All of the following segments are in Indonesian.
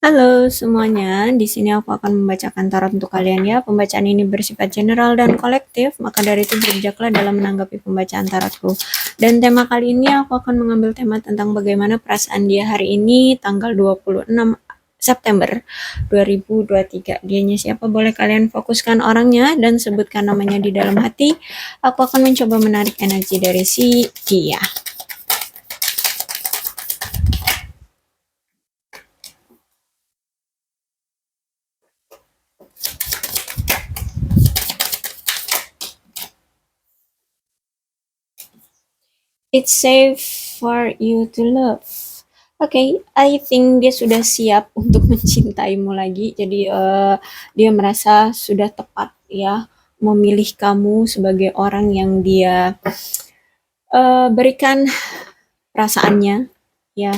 Halo semuanya, di sini aku akan membacakan tarot untuk kalian ya. Pembacaan ini bersifat general dan kolektif, maka dari itu berbijaklah dalam menanggapi pembacaan tarotku. Dan tema kali ini aku akan mengambil tema tentang bagaimana perasaan dia hari ini, tanggal 26 September 2023. Dianya siapa? Boleh kalian fokuskan orangnya dan sebutkan namanya di dalam hati. Aku akan mencoba menarik energi dari si dia. It's safe for you to love. Oke, I think dia sudah siap untuk mencintaimu lagi. Jadi dia merasa sudah tepat ya memilih kamu sebagai orang yang dia berikan perasaannya ya.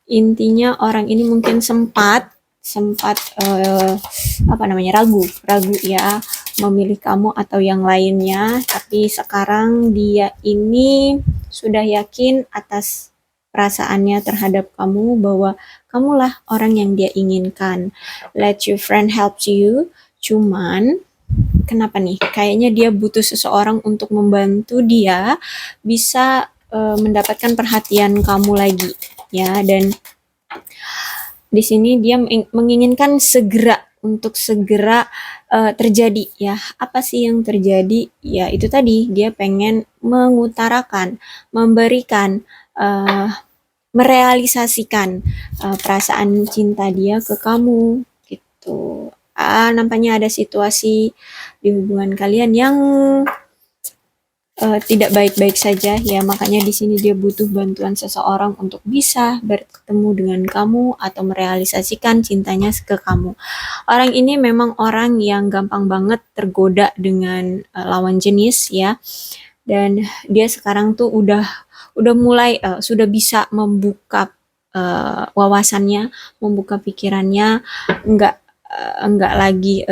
Intinya orang ini mungkin sempat ragu ya memilih kamu atau yang lainnya, tapi sekarang dia ini sudah yakin atas perasaannya terhadap kamu bahwa kamulah orang yang dia inginkan. Let your friend help you. Cuman kenapa nih? Kayaknya dia butuh seseorang untuk membantu dia bisa mendapatkan perhatian kamu lagi ya. Dan di sini dia menginginkan segera terjadi ya. Apa sih yang terjadi? Ya itu tadi dia pengen mengutarakan, memberikan, merealisasikan perasaan cinta dia ke kamu gitu. Nampaknya ada situasi di hubungan kalian yang tidak baik-baik saja ya, makanya di sini dia butuh bantuan seseorang untuk bisa bertemu dengan kamu atau merealisasikan cintanya ke kamu. Orang ini memang orang yang gampang banget tergoda dengan lawan jenis ya, dan dia sekarang tuh udah mulai sudah bisa membuka wawasannya, membuka pikirannya, enggak lagi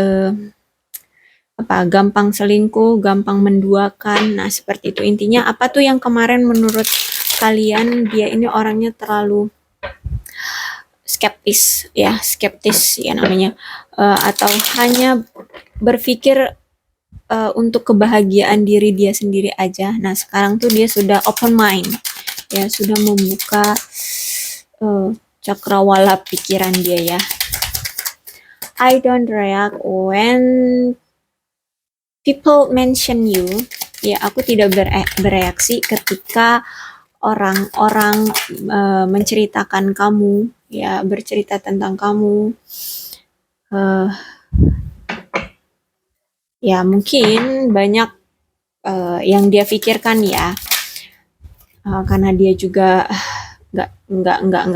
gampang selingkuh, gampang menduakan. Nah, seperti itu. Intinya apa tuh yang kemarin menurut kalian dia ini orangnya terlalu skeptis ya namanya, atau hanya berpikir untuk kebahagiaan diri dia sendiri aja. Nah, sekarang tuh dia sudah open mind, ya sudah membuka cakrawala pikiran dia ya. I don't react when people mention you. Ya, aku tidak bereaksi ketika orang-orang menceritakan kamu, ya bercerita tentang kamu. Ya mungkin banyak yang dia pikirkan ya, karena dia juga nggak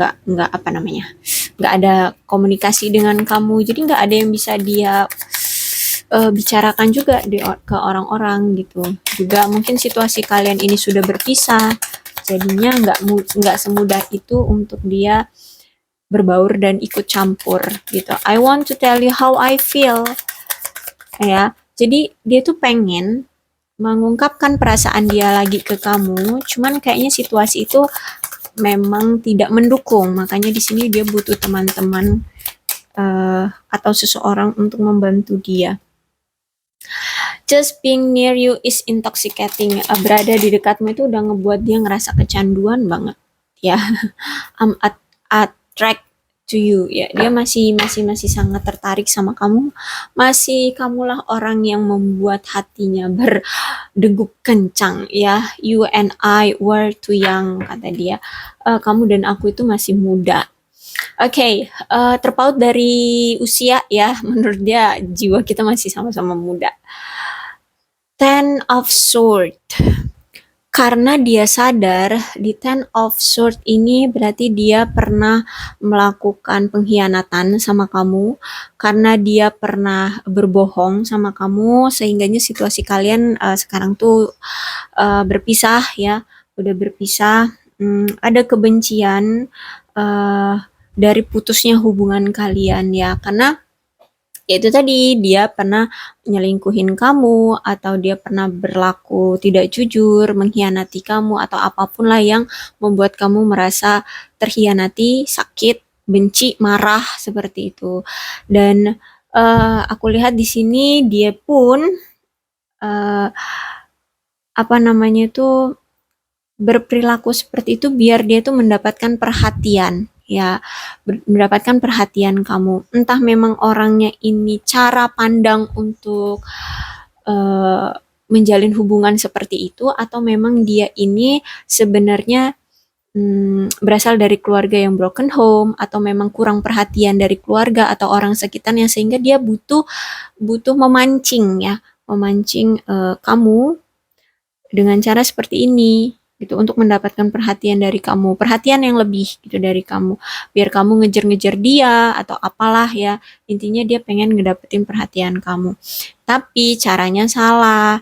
ada komunikasi dengan kamu, jadi nggak ada yang bisa dia bicarakan juga ke orang-orang gitu. Juga mungkin situasi kalian ini sudah berpisah, jadinya nggak semudah itu untuk dia berbaur dan ikut campur gitu. I want to tell you how I feel ya. Jadi dia tuh pengen mengungkapkan perasaan dia lagi ke kamu, cuman kayaknya situasi itu memang tidak mendukung. Makanya di sini dia butuh teman-teman atau seseorang untuk membantu dia. Just being near you is intoxicating. Berada di dekatmu itu udah ngebuat dia ngerasa kecanduan banget ya. I'm attract to you ya. Dia masih sangat tertarik sama kamu. Masih kamulah orang yang membuat hatinya berdegup kencang ya. You and I were too young, kata dia. Kamu dan aku itu masih muda. Oke, terpaut dari usia ya, menurut dia jiwa kita masih sama-sama muda. Ten of Sword. Karena dia sadar di Ten of Sword ini berarti dia pernah melakukan pengkhianatan sama kamu, karena dia pernah berbohong sama kamu, sehingganya situasi kalian sekarang tuh berpisah ya, udah berpisah. Ada kebencian dari putusnya hubungan kalian ya, karena itu tadi dia pernah nyelingkuhin kamu, atau dia pernah berlaku tidak jujur, mengkhianati kamu, atau apapun lah yang membuat kamu merasa terkhianati, sakit, benci, marah seperti itu. Dan aku lihat di sini dia pun uh, apa namanya itu berperilaku seperti itu biar dia tuh mendapatkan perhatian, ya, mendapatkan perhatian kamu. Entah memang orangnya ini cara pandang untuk uh, menjalin hubungan seperti itu, atau memang dia ini sebenarnya berasal dari keluarga yang broken home, atau memang kurang perhatian dari keluarga atau orang sekitarnya, sehingga dia butuh butuh memancing, ya, memancing kamu dengan cara seperti ini gitu untuk mendapatkan perhatian dari kamu, perhatian yang lebih gitu dari kamu, biar kamu ngejar-ngejar dia atau apalah, ya, intinya dia pengen ngedapetin perhatian kamu, tapi caranya salah.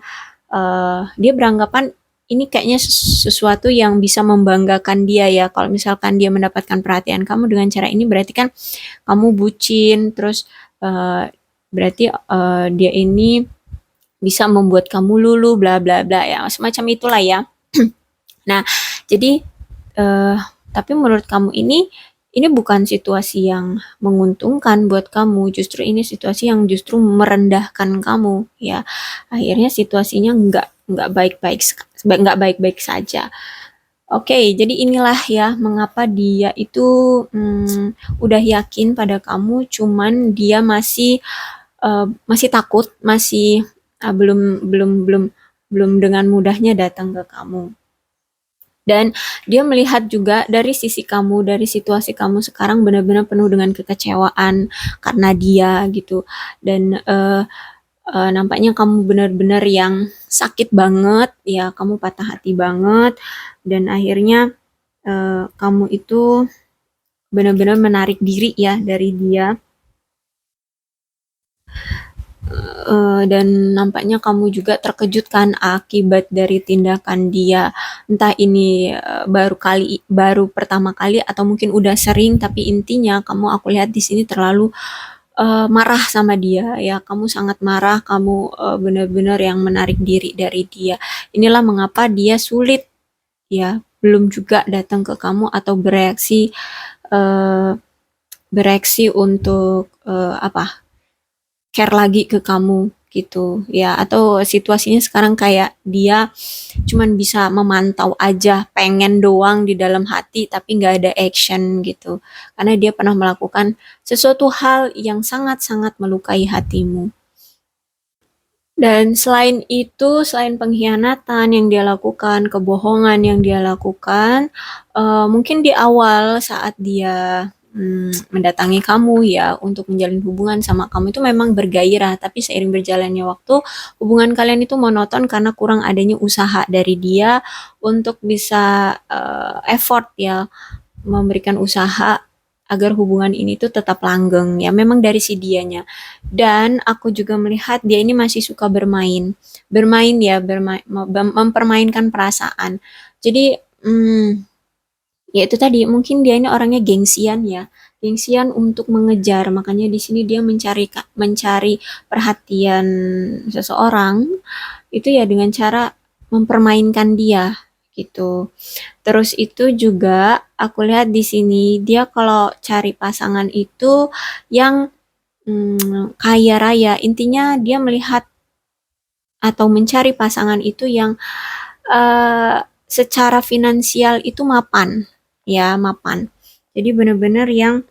Dia beranggapan ini kayaknya sesuatu yang bisa membanggakan dia, ya, kalau misalkan dia mendapatkan perhatian kamu dengan cara ini berarti kan kamu bucin, terus berarti dia ini bisa membuat kamu luluh, bla bla bla, ya, semacam itulah, ya. Nah, jadi tapi menurut kamu ini bukan situasi yang menguntungkan buat kamu, justru ini situasi yang justru merendahkan kamu, ya. Akhirnya situasinya nggak baik-baik nggak baik-baik saja. Oke, jadi inilah, ya, mengapa dia itu udah yakin pada kamu, cuman dia masih takut, masih belum belum belum belum dengan mudahnya datang ke kamu. Dan dia melihat juga dari sisi kamu, dari situasi kamu sekarang benar-benar penuh dengan kekecewaan karena dia gitu. Dan nampaknya kamu benar-benar yang sakit banget, ya, kamu patah hati banget, dan akhirnya kamu itu benar-benar menarik diri, ya, dari dia. Dan nampaknya kamu juga terkejut kan akibat dari tindakan dia. Entah ini baru pertama kali atau mungkin udah sering, tapi intinya kamu, aku lihat di sini terlalu marah sama dia, ya. Kamu sangat marah, kamu benar-benar yang menarik diri dari dia. Inilah mengapa dia sulit, ya, belum juga datang ke kamu atau bereaksi untuk care lagi ke kamu gitu, ya, atau situasinya sekarang kayak dia cuman bisa memantau aja, pengen doang di dalam hati tapi nggak ada action gitu, karena dia pernah melakukan sesuatu hal yang sangat-sangat melukai hatimu. Dan selain itu, selain pengkhianatan yang dia lakukan, kebohongan yang dia lakukan, mungkin di awal saat dia mendatangi kamu, ya, untuk menjalin hubungan sama kamu itu memang bergairah, tapi seiring berjalannya waktu, hubungan kalian itu monoton karena kurang adanya usaha dari dia untuk bisa effort, ya, memberikan usaha agar hubungan ini tuh tetap langgeng, ya, memang dari si dianya. Dan aku juga melihat dia ini masih suka bermain, ya, mempermainkan perasaan. Jadi ya itu tadi, mungkin dia ini orangnya gengsian, ya, gengsian untuk mengejar, makanya di sini dia mencari perhatian seseorang itu, ya, dengan cara mempermainkan dia gitu. Terus itu juga aku lihat di sini dia kalau cari pasangan itu yang kaya raya. Intinya dia melihat atau mencari pasangan itu yang secara finansial itu mapan, ya, mapan. Jadi benar-benar yang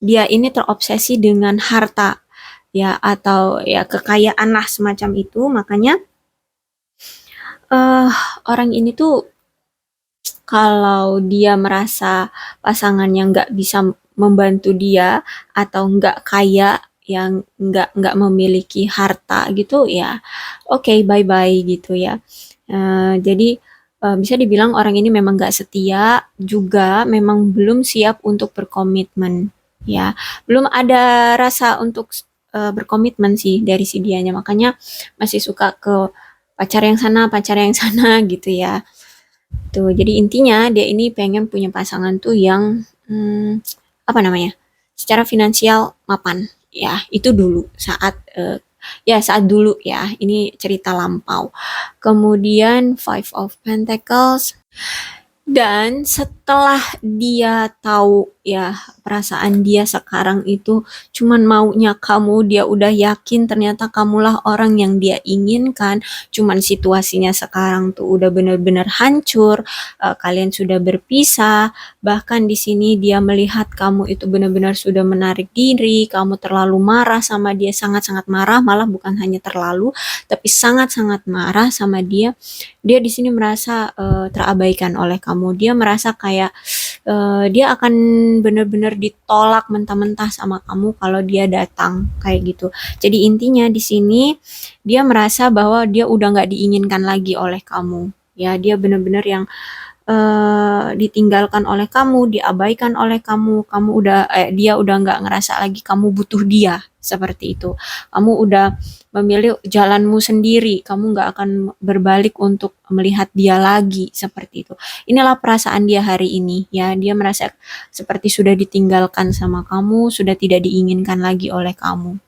dia ini terobsesi dengan harta, ya, atau ya kekayaan lah semacam itu. Makanya orang ini tuh kalau dia merasa pasangannya nggak bisa membantu dia atau nggak kaya, yang nggak memiliki harta gitu, ya, oke, bye bye gitu, ya. Jadi bisa dibilang orang ini memang nggak setia, juga memang belum siap untuk berkomitmen, ya, belum ada rasa untuk berkomitmen sih dari si dianya, makanya masih suka ke pacar yang sana gitu, ya. Tuh, jadi intinya dia ini pengen punya pasangan tuh yang apa namanya? Secara finansial mapan. Ya, itu dulu saat ya saat dulu, ya. Ini cerita lampau. Kemudian Five of Pentacles, dan setelah dia tahu ya perasaan dia sekarang itu cuman maunya kamu, dia udah yakin ternyata kamulah orang yang dia inginkan, cuman situasinya sekarang tuh udah bener-bener hancur, kalian sudah berpisah, bahkan di sini dia melihat kamu itu benar-benar sudah menarik diri, kamu terlalu marah sama dia, sangat-sangat marah, malah bukan hanya terlalu, tapi sangat-sangat marah sama dia. Dia di sini merasa terabaikan oleh kamu. Dia merasa kayak dia akan benar-benar ditolak mentah-mentah sama kamu kalau dia datang kayak gitu. Jadi intinya di sini dia merasa bahwa dia udah nggak diinginkan lagi oleh kamu. Ya, dia benar-benar yang ditinggalkan oleh kamu, diabaikan oleh kamu, dia udah nggak ngerasa lagi kamu butuh dia, seperti itu. Kamu udah memilih jalanmu sendiri, kamu nggak akan berbalik untuk melihat dia lagi, seperti itu. Inilah perasaan dia hari ini, ya. Dia merasa seperti sudah ditinggalkan sama kamu, sudah tidak diinginkan lagi oleh kamu.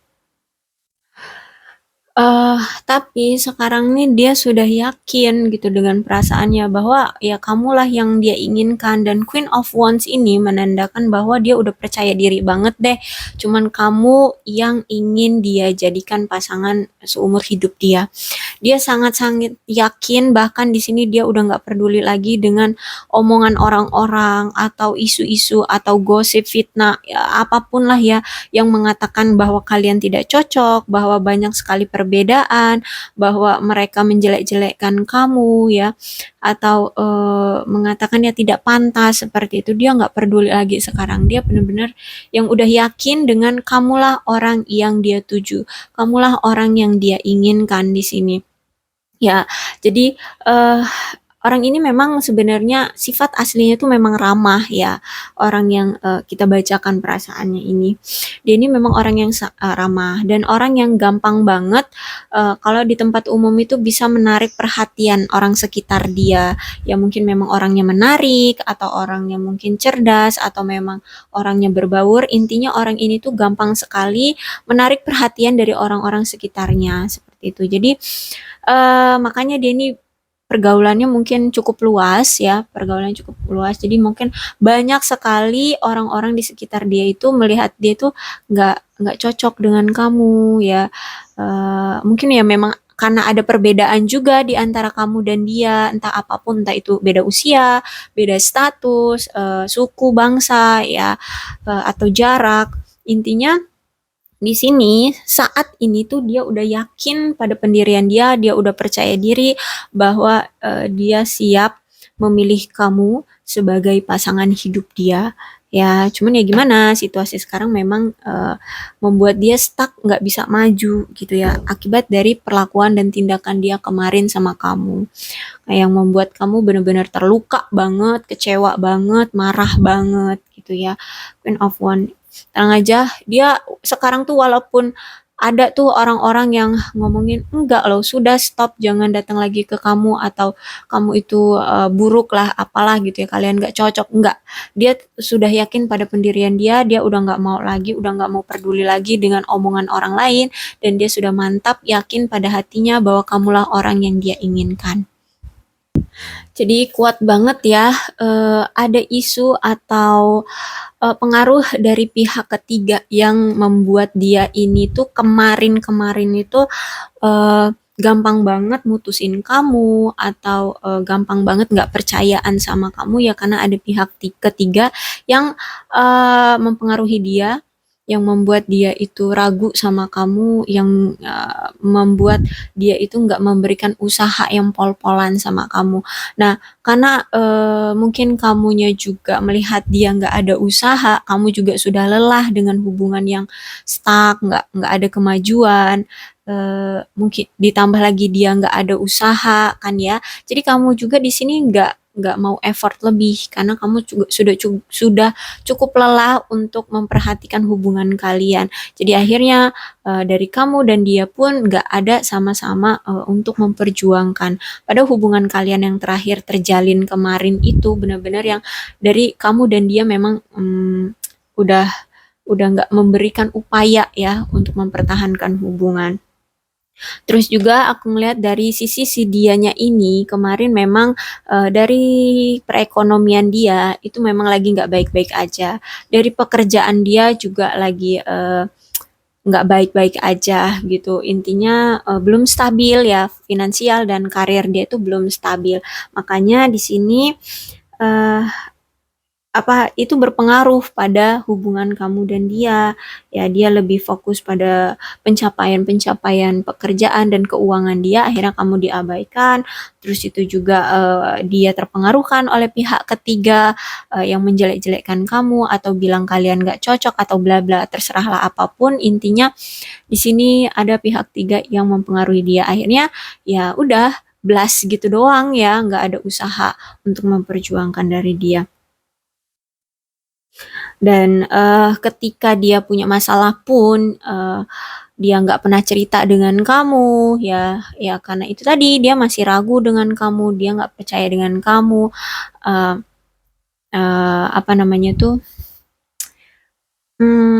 Tapi sekarang nih dia sudah yakin gitu dengan perasaannya bahwa ya kamulah yang dia inginkan, dan Queen of Wands ini menandakan bahwa dia udah percaya diri banget deh. Cuman kamu yang ingin dia jadikan pasangan seumur hidup dia. Dia sangat-sangat yakin, bahkan di sini dia udah nggak peduli lagi dengan omongan orang-orang atau isu-isu atau gosip fitnah ya, apapun lah ya yang mengatakan bahwa kalian tidak cocok, bahwa banyak sekali perbedaan, bahwa mereka menjelek-jelekkan kamu ya, atau mengatakan ya tidak pantas seperti itu. Dia nggak peduli lagi sekarang. Dia benar-benar yang udah yakin dengan kamulah orang yang dia tuju, kamulah orang yang dia inginkan di sini. Ya, jadi orang ini memang sebenarnya sifat aslinya itu memang ramah ya, orang yang kita bacakan perasaannya ini. Dia ini memang orang yang ramah dan orang yang gampang banget kalau di tempat umum itu bisa menarik perhatian orang sekitar dia. Ya mungkin memang orangnya menarik atau orangnya mungkin cerdas atau memang orangnya berbaur. Intinya orang ini tuh gampang sekali menarik perhatian dari orang-orang sekitarnya seperti itu. Jadi makanya dia ini pergaulannya mungkin cukup luas ya, pergaulannya cukup luas. Jadi mungkin banyak sekali orang-orang di sekitar dia itu melihat dia itu nggak cocok dengan kamu ya. Mungkin ya memang karena ada perbedaan juga di antara kamu dan dia, entah apapun, entah itu beda usia, beda status, suku, bangsa ya, atau jarak. Intinya di sini saat ini tuh dia udah yakin pada pendirian dia, dia udah percaya diri bahwa dia siap memilih kamu sebagai pasangan hidup dia. Ya, cuman ya gimana, situasi sekarang memang membuat dia stuck, nggak bisa maju gitu ya, akibat dari perlakuan dan tindakan dia kemarin sama kamu. Yang membuat kamu benar-benar terluka banget, kecewa banget, marah banget gitu ya. Queen of One. Tenang aja, dia sekarang tuh walaupun ada tuh orang-orang yang ngomongin enggak loh, sudah stop, jangan datang lagi ke kamu atau kamu itu buruk lah, apalah gitu ya, kalian nggak cocok, enggak. Dia sudah yakin pada pendirian dia, dia udah nggak mau lagi, udah nggak mau peduli lagi dengan omongan orang lain, dan dia sudah mantap yakin pada hatinya bahwa kamulah orang yang dia inginkan. Jadi kuat banget ya, ada isu atau pengaruh dari pihak ketiga yang membuat dia ini tuh kemarin-kemarin itu gampang banget mutusin kamu atau gampang banget nggak percayaan sama kamu ya, karena ada pihak ketiga yang mempengaruhi dia, yang membuat dia itu ragu sama kamu, yang membuat dia itu nggak memberikan usaha yang pol-polan sama kamu. Nah, karena mungkin kamunya juga melihat dia nggak ada usaha, kamu juga sudah lelah dengan hubungan yang stuck, nggak ada kemajuan, mungkin ditambah lagi dia nggak ada usaha kan ya. Jadi kamu juga di sini nggak mau effort lebih karena kamu juga sudah cukup lelah untuk memperhatikan hubungan kalian. Jadi akhirnya dari kamu dan dia pun nggak ada sama-sama untuk memperjuangkan. Pada hubungan kalian yang terakhir terjalin kemarin itu benar-benar yang dari kamu dan dia memang udah nggak memberikan upaya ya untuk mempertahankan hubungan. Terus juga aku ngelihat dari sisi si dianya ini kemarin memang dari perekonomian dia itu memang lagi nggak baik-baik aja. Dari pekerjaan dia juga lagi nggak baik-baik aja gitu. Intinya belum stabil ya finansial dan karir dia itu belum stabil. Makanya di sini eh, apa itu berpengaruh pada hubungan kamu dan dia. Ya, dia lebih fokus pada pencapaian-pencapaian pekerjaan dan keuangan dia, akhirnya kamu diabaikan. Terus itu juga dia terpengaruhkan oleh pihak ketiga yang menjelek-jelekkan kamu atau bilang kalian nggak cocok atau bla bla, terserahlah apapun. Intinya di sini ada pihak tiga yang mempengaruhi dia. Akhirnya ya udah blast gitu doang ya, nggak ada usaha untuk memperjuangkan dari dia. Dan ketika dia punya masalah pun dia nggak pernah cerita dengan kamu ya, ya karena itu tadi dia masih ragu dengan kamu, dia nggak percaya dengan kamu. eh apa namanya tuh,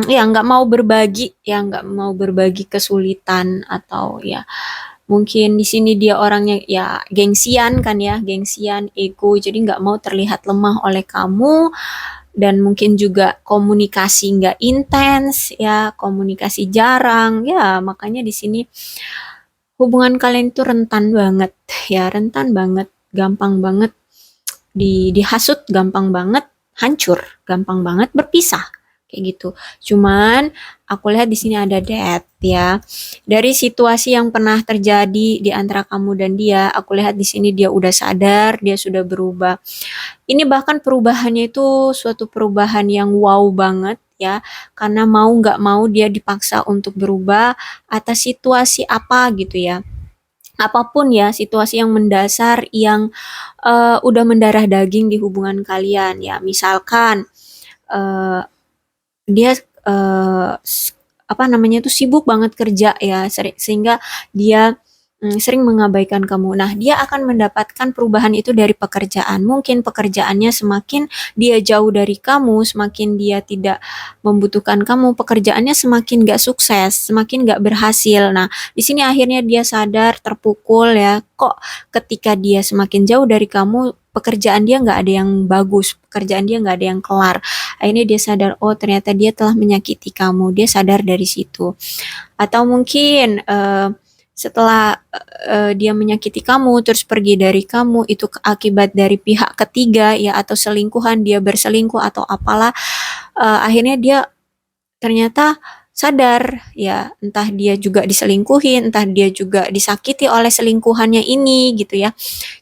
ya nggak mau berbagi, ya nggak mau berbagi kesulitan atau ya mungkin di sini dia orangnya ya gengsian kan ya, gengsian, ego, jadi nggak mau terlihat lemah oleh kamu. Dan mungkin juga komunikasi nggak intens ya, komunikasi jarang ya, makanya di sini hubungan kalian itu rentan banget ya, rentan banget, gampang banget dihasut, gampang banget hancur, gampang banget berpisah kayak gitu. Cuman aku lihat di sini ada death ya. Dari situasi yang pernah terjadi di antara kamu dan dia, aku lihat di sini dia udah sadar, dia sudah berubah. Ini bahkan perubahannya itu suatu perubahan yang wow banget ya, karena mau nggak mau dia dipaksa untuk berubah atas situasi apa gitu ya. Apapun ya, situasi yang mendasar yang udah mendarah daging di hubungan kalian ya. Misalkan eh, dia apa namanya tuh sibuk banget kerja ya, sehingga dia sering mengabaikan kamu. Nah, dia akan mendapatkan perubahan itu dari pekerjaan. Mungkin pekerjaannya semakin dia jauh dari kamu, semakin dia tidak membutuhkan kamu, pekerjaannya semakin gak sukses, semakin gak berhasil. Nah, di sini akhirnya dia sadar, terpukul ya, kok ketika dia semakin jauh dari kamu, pekerjaan dia nggak ada yang bagus, pekerjaan dia nggak ada yang kelar. Akhirnya dia sadar, oh ternyata dia telah menyakiti kamu, dia sadar dari situ. Atau mungkin setelah dia menyakiti kamu terus pergi dari kamu, itu akibat dari pihak ketiga ya, atau selingkuhan, dia berselingkuh atau apalah, akhirnya dia ternyata sadar ya, entah dia juga diselingkuhin, entah dia juga disakiti oleh selingkuhannya ini gitu ya.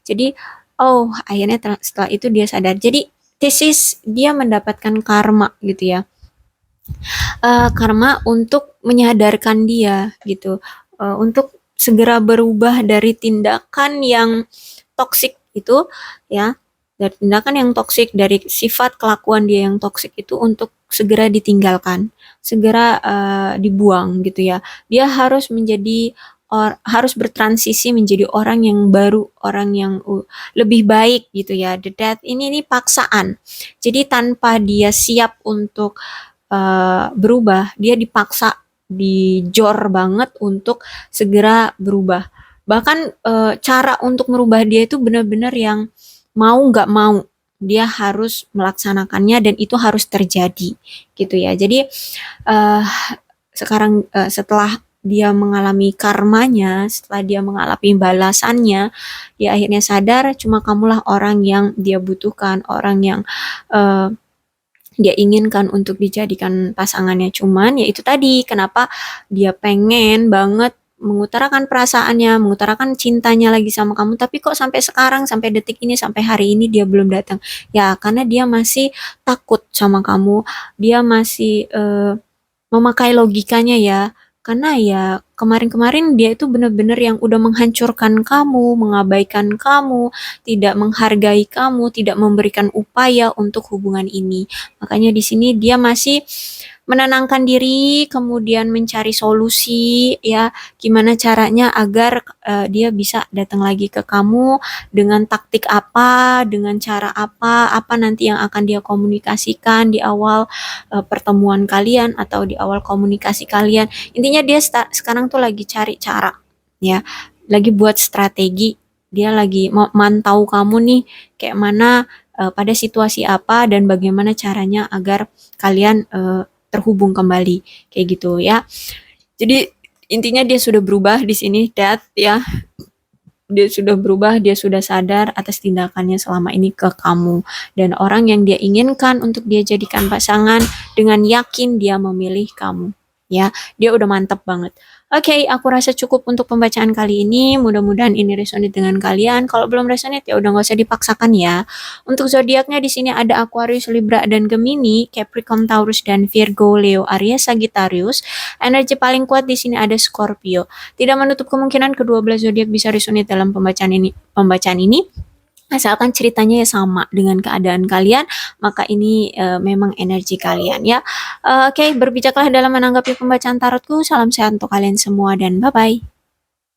Jadi oh akhirnya setelah itu dia sadar, jadi tesis dia mendapatkan karma gitu ya, karma untuk menyadarkan dia gitu, untuk segera berubah dari tindakan yang toksik itu ya, dari tindakan yang toksik, dari sifat kelakuan dia yang toksik itu untuk segera ditinggalkan, segera dibuang gitu ya. Dia harus menjadi harus bertransisi menjadi orang yang baru, orang yang lebih baik gitu ya. The death ini paksaan. Jadi tanpa dia siap untuk berubah, dia dipaksa, dijor banget untuk segera berubah. Bahkan cara untuk merubah dia itu benar-benar yang mau nggak mau, dia harus melaksanakannya dan itu harus terjadi gitu ya. Jadi uh, sekarang setelah dia mengalami karmanya, setelah dia mengalami balasannya, dia akhirnya sadar cuma kamulah orang yang dia butuhkan, orang yang uh, dia inginkan untuk dijadikan pasangannya. Cuman ya itu tadi kenapa dia pengen banget mengutarakan perasaannya, mengutarakan cintanya lagi sama kamu, tapi kok sampai sekarang, sampai detik ini, sampai hari ini dia belum datang. Ya karena dia masih takut sama kamu, dia masih memakai logikanya ya. Karena ya kemarin-kemarin dia itu benar-benar yang udah menghancurkan kamu, mengabaikan kamu, tidak menghargai kamu, tidak memberikan upaya untuk hubungan ini. Makanya di sini dia masih menenangkan diri, kemudian mencari solusi ya, gimana caranya agar dia bisa datang lagi ke kamu dengan taktik apa, dengan cara apa, apa nanti yang akan dia komunikasikan di awal pertemuan kalian atau di awal komunikasi kalian. Intinya dia sekarang tuh lagi cari cara. ya. Lagi buat strategi, dia lagi mantau kamu nih kayak mana, pada situasi apa dan bagaimana caranya agar kalian terhubung kembali kayak gitu ya. Jadi intinya dia sudah berubah di sini, Dad ya. Dia sudah berubah, dia sudah sadar atas tindakannya selama ini ke kamu. Dan orang yang dia inginkan untuk dia jadikan pasangan, dengan yakin dia memilih kamu. Ya, dia udah mantap banget. Oke, aku rasa cukup untuk pembacaan kali ini. Mudah-mudahan ini resonate dengan kalian. Kalau belum resonate ya udah nggak usah dipaksakan ya. Untuk zodiaknya di sini ada Aquarius, Libra, dan Gemini, Capricorn, Taurus, dan Virgo, Leo, Aries, Sagittarius. Energi paling kuat di sini ada Scorpio. Tidak menutup kemungkinan kedua belas zodiak bisa resonate dalam pembacaan ini. Asalkan ceritanya ya sama dengan keadaan kalian, maka ini memang energi kalian ya. Oke, berbijaklah dalam menanggapi pembacaan tarotku. Salam sehat untuk kalian semua dan bye-bye.